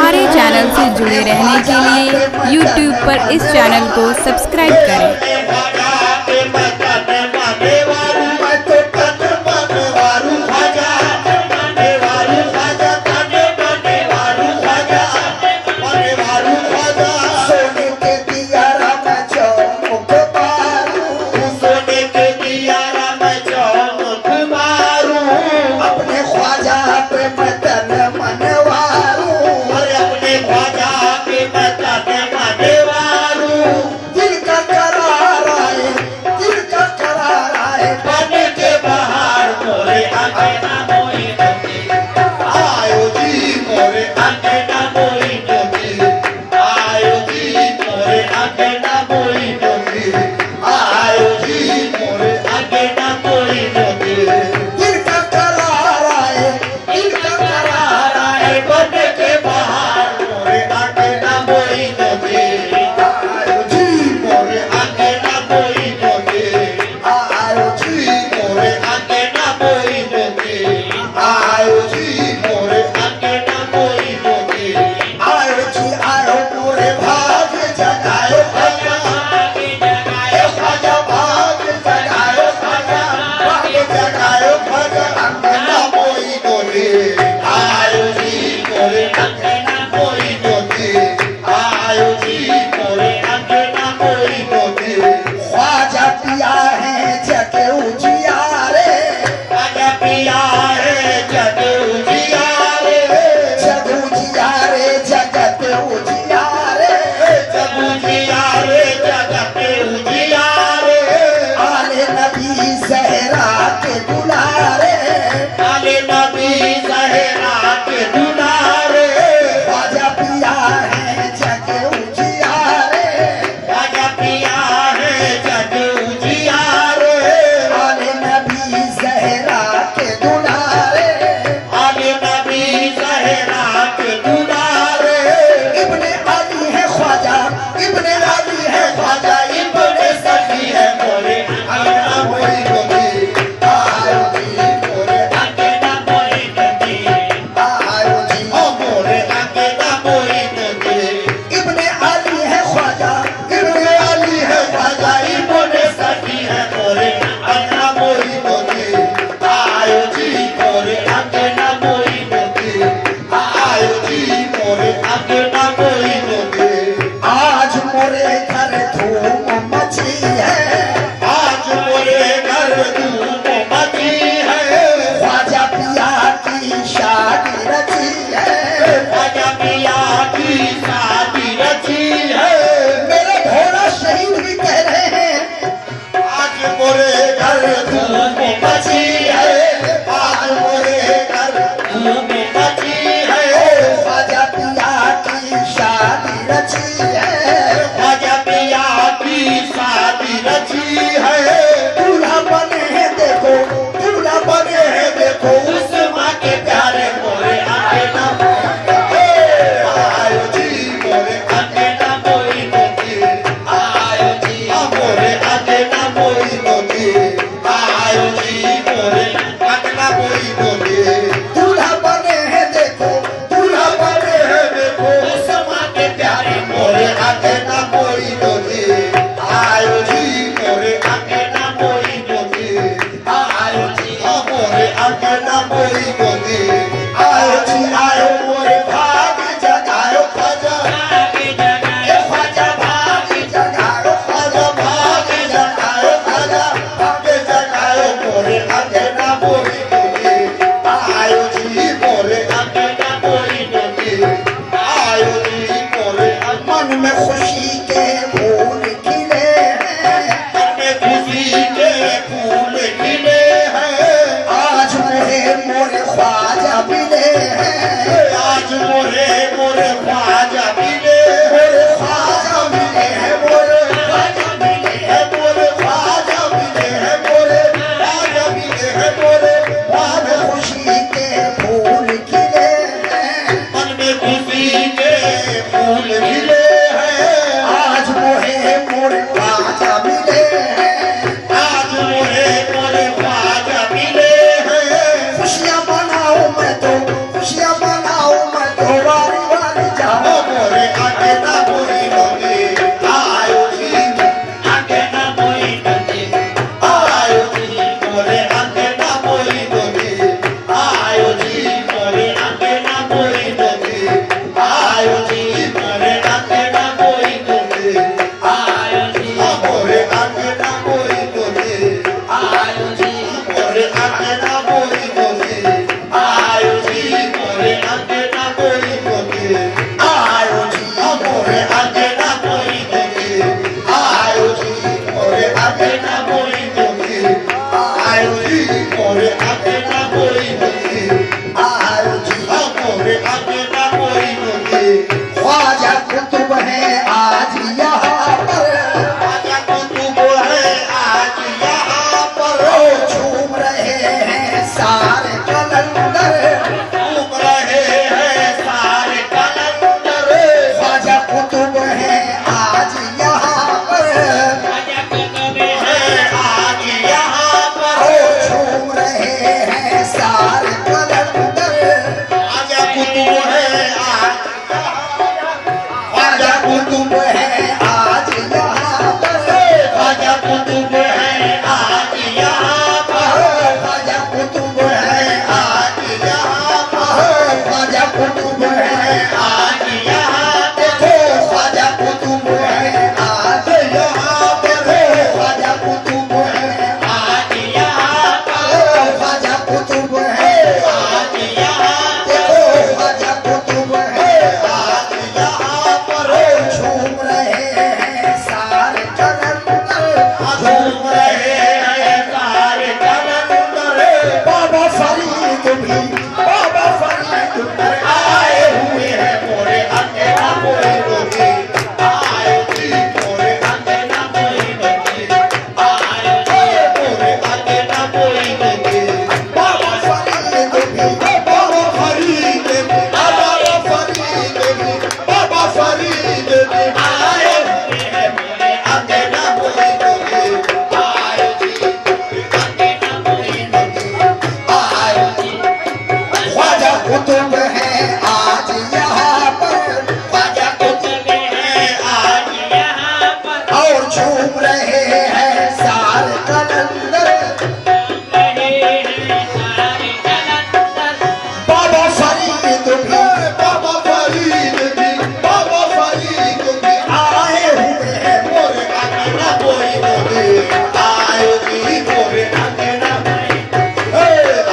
हमारे चैनल से जुड़े रहने के लिए YouTube पर इस चैनल को सब्सक्राइब करें। आयो जी मोरे आगे ना कोई दोगे आयो जी मोरे आगे ना कोई दोगे आयो जी मोरे आगे ना कोई दोगे आयो जी मोरे आगे ना कोई दोगे ख्वाजा कुतुब है आज यहाँ पर ख्वाजा कुतुब है आज यहाँ पर झूम रहे हैं सारे कलंदर झूम रहे हैं सारे कलंदर ख्वाजा कुतुब है आज यहाँ पर ख्वाजा कुतुब है आज यहाँ पर झूम रहे हैं सारे कलंदर ख्वाजा कुतुब है आज ख्वाजा कुतुब है आज यहाँ पर ख्वाजा कुतुब है आज यहाँ पर ख्वाजा कुतुब है आज यहाँ पर ख्वाजा कुतुब है आज यहाँ देखो ख्वाजा कुतुब है आज यहाँ देखो ख्वाजा कुतुब है आज यहाँ पर ख्वाजा कुतुब है आज यहाँ देखो ख्वाजा कुतुब है आज यहाँ पर झूम रहे हैं सारे कलंदर झूम रहे हैं सारे कलंदर बाबा फरीद भी बाबा फरीद भी आए हुए हैं मोरे आगे ना कोई रोके आए जी मोरे आगे ना कोई रोके आए जी मोरे आगे ना कोई रोके बाबा फरीद भी बाबा फरीद भी बाबा फरीद भी बाबा फरीद भी आए हुए हैं मोरे आगे ना कोई रोके आए जी मोरे आगे ना कोई रोके आए जी ख्वाजा कुतुब है आज यहाँ पर ख्वाजा कुतुब है आज यहाँ पर और झूम रहे हैं सारे कलंदर बाबा फरीद भी बाबा फरीद भी बाबा फरीद भी आए हुए हैं मोरे आगे ना कोई दोगे आयो जी मोरे आगे ना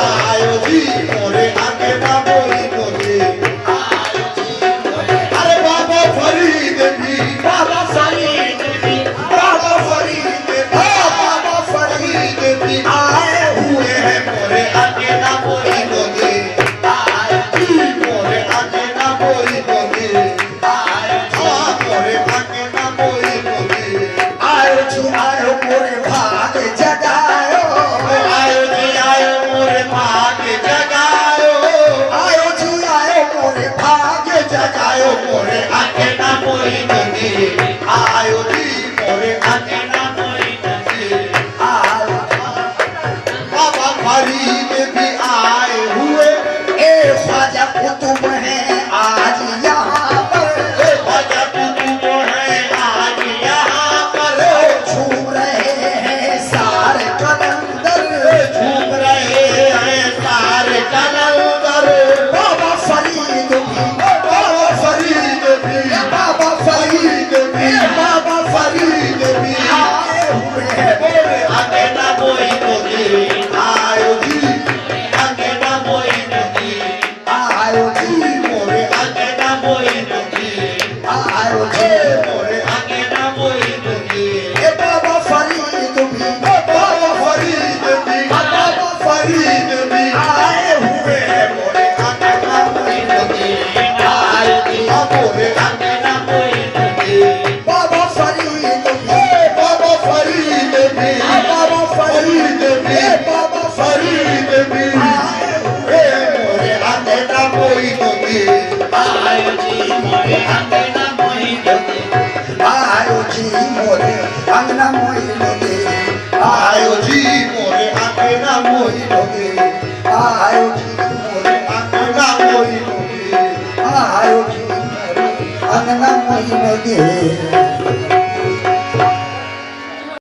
आयो जी मोरे आगे ना कोई दोगे आयो जी अरे बाबा फरीद भी बाबा फरीद भी बाबा फरीद भी बाबा फरीद भी आए हुए हैं मोरे आगे ना कोई दोगे आयो जी मोरे आगे ना कोई दोगे आयो मोरे आगे ना कोई दोगे आयो जी आयो मोरे भाग जगायो आयो जी आयो मोरे भाग जगायो आयो जी आयो मोरे भाग जगायो मोरे आगे ना कोई दोगे आयो जी मोरे आगे ना कोई दोगे आयो बाबा फरीद भी आए हुए ए ख्वाजा कुतुब है आज यहाँ पर ख्वाजा कुतुब है आज यहाँ पर झूम रहे हैं सारे कलंदर झूम रहे हैं सारे कलंदर बाबा फरीद भी बाबा फरीद भी बाबा फरीद भी बाबा फरीद भी आए हुए हैं मोरे आगे ना कोई दोगे आयो जी आगे ना कोई दोगे आयो जी मोरे आगे ना कोई दोगे आयो जी मोरे आगे ना कोई दोगे ए बाबा फरीद भी बाबा फरीद भी बाबा फरीद भी आए हुए हैं मोरे आगे ना कोई दोगे आयो जी मोरे आगे ना कोई दोगे बाबा फरीद भी बाबा फरीद भी बाबा फरीद भी बाबा फरीद भी आए हुए मोरे आगे ना कोई दोगे आयो जी मोरे आगे ना कोई दोगे आयो जी मोरे आगे ना कोई दोगे आयो जी मोरे आगे ना कोई दोगे आयो जी मोरे आगे ना कोई दोगे आयो जी मोरे आगे ना कोई दोगे